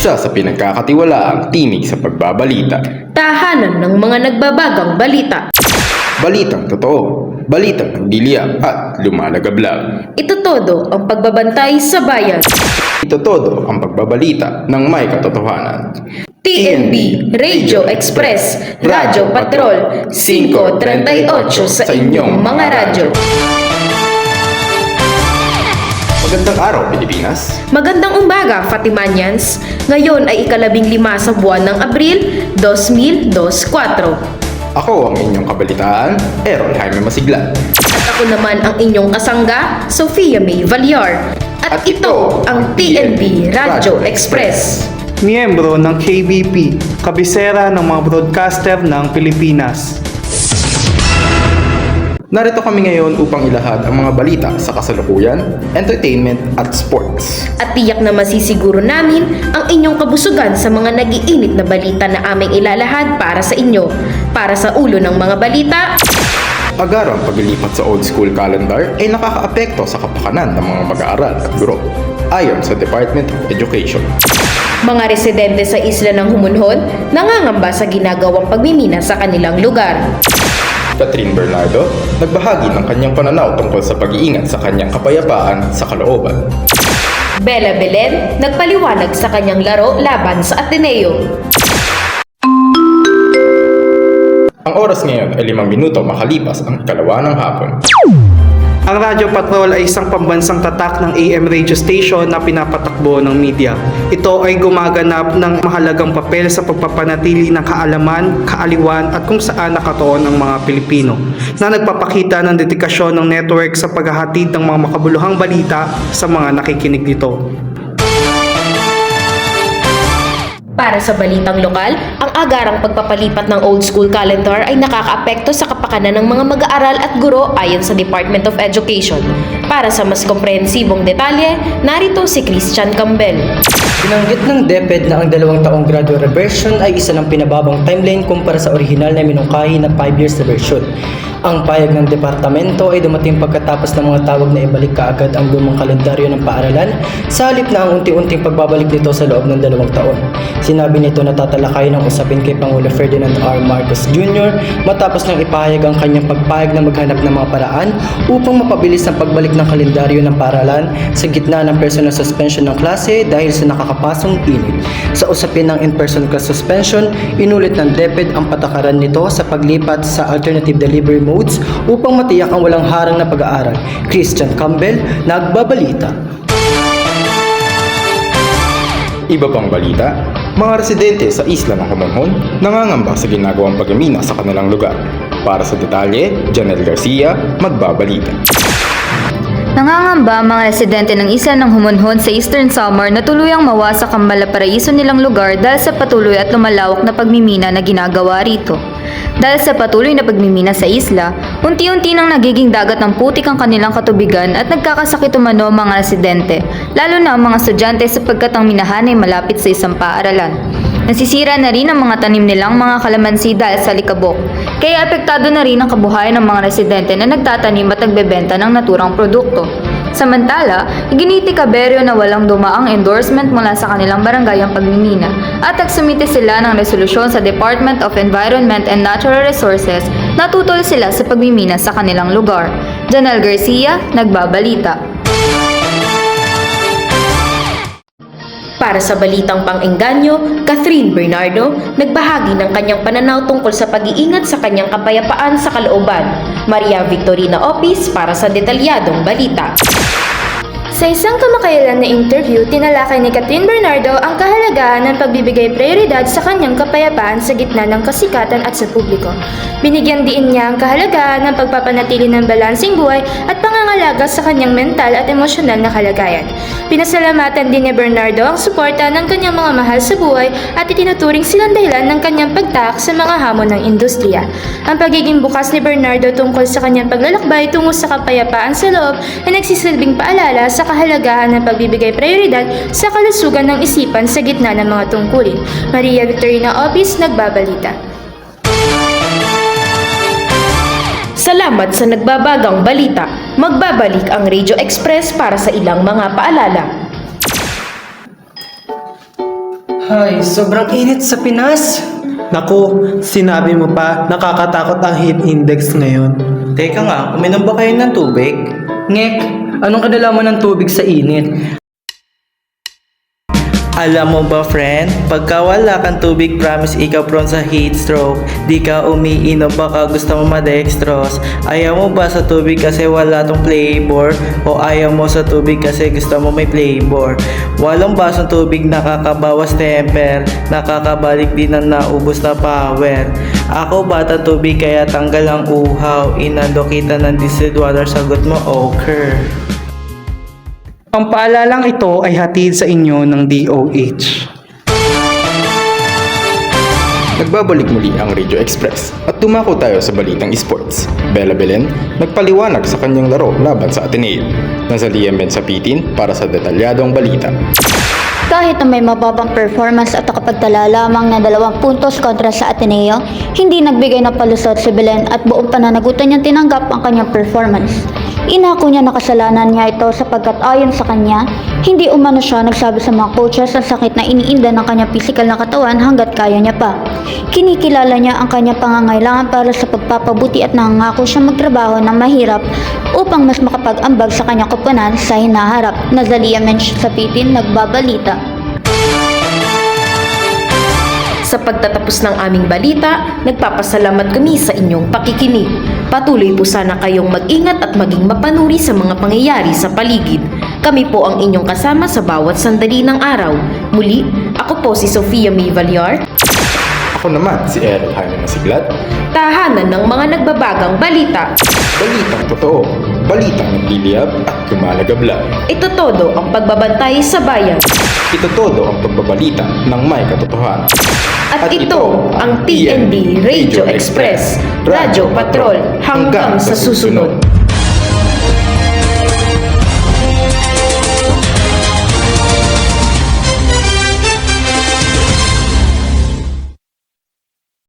Isa sa pinagkakatiwalaang tinig sa pagbabalita. Tahanan ng mga nagbabagang balita. Balitang totoo, balitang nagdiliyak at lumalagablag. Ito todo ang pagbabantay sa bayan. Ito todo ang pagbabalita ng may katotohanan. TNB Radio Express, Radyo Patrol, 538 sa inyong mga radyo. Magandang araw, Pilipinas! Magandang umaga, Fatimanians. Ngayon ay ika-15 sa buwan ng Abril, 2024. Ako ang inyong kabalitaan, Aaron Jaime Masigla. At ako naman ang inyong kasangga, Sofia May Valyar. At ito ang TNB Radio Express. Miyembro ng KBP, kabisera ng mga broadcaster ng Pilipinas. Narito kami ngayon upang ilahad ang mga balita sa kasalukuyan, entertainment at sports. At tiyak na masisiguro namin ang inyong kabusugan sa mga nag-iinit na balita na aming ilalahad para sa inyo. Para sa ulo ng mga balita, Agarang paglilipat sa old school calendar ay nakakaapekto sa kapakanan ng mga mag-aaral at guro, ayon sa Department of Education. mga residente sa isla ng Humunhon nangangamba sa ginagawang pagmimina sa kanilang lugar. Catherine Bernardo, nagbahagi ng kanyang pananaw tungkol sa pag-iingat sa kanyang kapayapaan sa kalooban. Bella Belen, nagpaliwanag sa kanyang laro laban sa Ateneo. Ang oras ngayon ay 5 minuto makalipas ang 2 ng hapon. Ang Radyo Patrol ay isang pambansang tatak ng AM radio station na pinapatakbo ng media. Ito ay gumaganap ng mahalagang papel sa pagpapanatili ng kaalaman, kaaliwan at kung saan nakatuon ang mga Pilipino, na nagpapakita ng dedikasyon ng network sa paghahatid ng mga makabuluhang balita sa mga nakikinig dito. Para sa balitang lokal, ang agarang pagpapalipat ng old school calendar ay nakakaapekto sa kapakanan ng mga mag-aaral at guro ayon sa Department of Education. Para sa mas komprehensibong detalye, narito si Christian Campbell. Binanggit ng DepEd na ang 2 taong gradual reversion ay isa ng pinababang timeline kumpara sa orihinal na minungkahi na 5 years reversion. Ang payag ng departamento ay dumating pagkatapos ng mga tawag na ibalik kaagad ang lumang kalendaryo ng paaralan sa halip na ang unti-unting pagbabalik nito sa loob ng 2 taon. Sinabi nito na tatalakay ng usapin kay Pangulo Ferdinand R. Marcos Jr. matapos nang ipahayag ang kanyang pagpayag na maghanap ng mga paraan upang mapabilis ang pagbalik ng kalendaryo ng paaralan sa gitna ng personal suspension ng klase dahil sa nakakapasong init. Sa usapin ng in-person class suspension, inulit ng DepEd ang patakaran nito sa paglipat sa alternative delivery modes upang matiyak ang walang harang na pag-aaral. Christian Campbell, nagbabalita. Iba pang balita, mga residente sa isla ng Humunhon nangangamba sa ginagawang pagmimina sa kanilang lugar. Para sa detalye, Janelle Garcia, magbabalita. Nangangamba ang mga residente ng isla ng Humunhon sa Eastern Samar na tuluyang mawasak ang malaparaiso nilang lugar dahil sa patuloy at lumalawak na pagmimina na ginagawa rito. Dahil sa patuloy na pagmimina sa isla, unti-unti nang nagiging dagat ng putik ang kanilang katubigan at nagkakasakit umano ang mga residente, lalo na ang mga estudyante sapagkat ang minahan ay malapit sa isang paaralan. Nasisira na rin ang mga tanim nilang mga kalamansi dahil sa likabok, kaya apektado na rin ang kabuhayan ng mga residente na nagtatanim at nagbebenta ng naturang produkto. Samantala, iginiti kaberyo na walang dumaang endorsement mula sa kanilang barangay ang pagmimina at nagsumite sila ng resolusyon sa Department of Environment and Natural Resources na tutol sila sa pagmimina sa kanilang lugar. Janelle Garcia, nagbabalita. Para sa balitang pang-engganyo, Catherine Bernardo, nagbahagi ng kanyang pananaw tungkol sa pag-iingat sa kanyang kapayapaan sa kalooban. Maria Victorina Opis para sa detalyadong balita. Sa isang kamakailan na interview, tinalakay ni Catherine Bernardo ang kahalagahan ng pagbibigay prioridad sa kanyang kapayapaan sa gitna ng kasikatan at sa publiko. Binigyan diin niya ang kahalagahan ng pagpapanatili ng balansing buhay at pangangalaga sa kanyang mental at emosyonal na kalagayan. Pinasalamatan din ni Bernardo ang suporta ng kanyang mga mahal sa buhay at itinuturing silang dahilan ng kanyang pagtaak sa mga hamon ng industriya. Ang pagiging bukas ni Bernardo tungkol sa kanyang paglalakbay tungo sa kapayapaan sa loob ay nagsisilbing paalala sa kahalagahan ng pagbibigay prioridad sa kalusugan ng isipan sa gitna ng mga tungkulin. Maria Victorina Opis, nagbabalita. Salamat sa nagbabagang balita. Magbabalik ang Radio Express para sa ilang mga paalala. Ay, sobrang init sa Pinas. Naku, sinabi mo pa, nakakatakot ang heat index ngayon. Teka nga, uminom ba kayo ng tubig? Ngek, anong kadalaman ng tubig sa init? Alam mo ba friend, pagka wala kang tubig promise ikaw prone sa heat stroke. Di ka umiinom baka gusto mo ma-dextrose. Ayaw mo ba sa tubig kasi wala tong flavor? O ayaw mo sa tubig kasi gusto mo may flavor? Walong basong tubig nakakabawas temper, nakakabalik din ang naubos na power. Ako bata tubig kaya tanggal ang uhaw, inando kita ng distilled water, sagot mo okay. Ang paalalang ito ay hatid sa inyo ng DOH. Nagbabalik muli ang Radio Express at tumako tayo sa balitang esports. Bella Belen nagpaliwanag sa kanyang laro laban sa Ateneo. Nasa Liam Ben Sapitin para sa detalyadong balita. Kahit na may mababang performance at nakapagtala lamang na 2 puntos kontra sa Ateneo, hindi nagbigay ng palusot si Belen at buong pananagutan niyang tinanggap ang kanyang performance. Inako niya na kasalanan niya ito sapagkat ayon sa kanya, hindi umano siya nagsabi sa mga coaches ang sakit na iniinda ng kanyang pisikal na katawan hanggat kaya niya pa. Kinikilala niya ang kanyang pangangailangan para sa pagpapabuti at nangangako siya magtrabaho ng mahirap upang mas makapag-ambag sa kanyang koponan sa hinaharap. Nazalia Mench Sapitin, nagbabalita. Sa pagtatapos ng aming balita, nagpapasalamat kami sa inyong pakikinig. Patuloy po sana kayong mag-ingat at maging mapanuri sa mga pangyayari sa paligid. Kami po ang inyong kasama sa bawat sandali ng araw. Muli, ako po si Sofia May Vallar, Ako naman si Errol Jaime Masiglat. tahanan ng mga nagbabagang balita. Balitang totoo, balitang nagliliyab at kumalagabla. Ito todo ang pagbabantay sa bayan. Ito todo ang pagbabalita ng may katotohanan. At ito ang TND Radio Express, Radyo Patrol, hanggang sa susunod.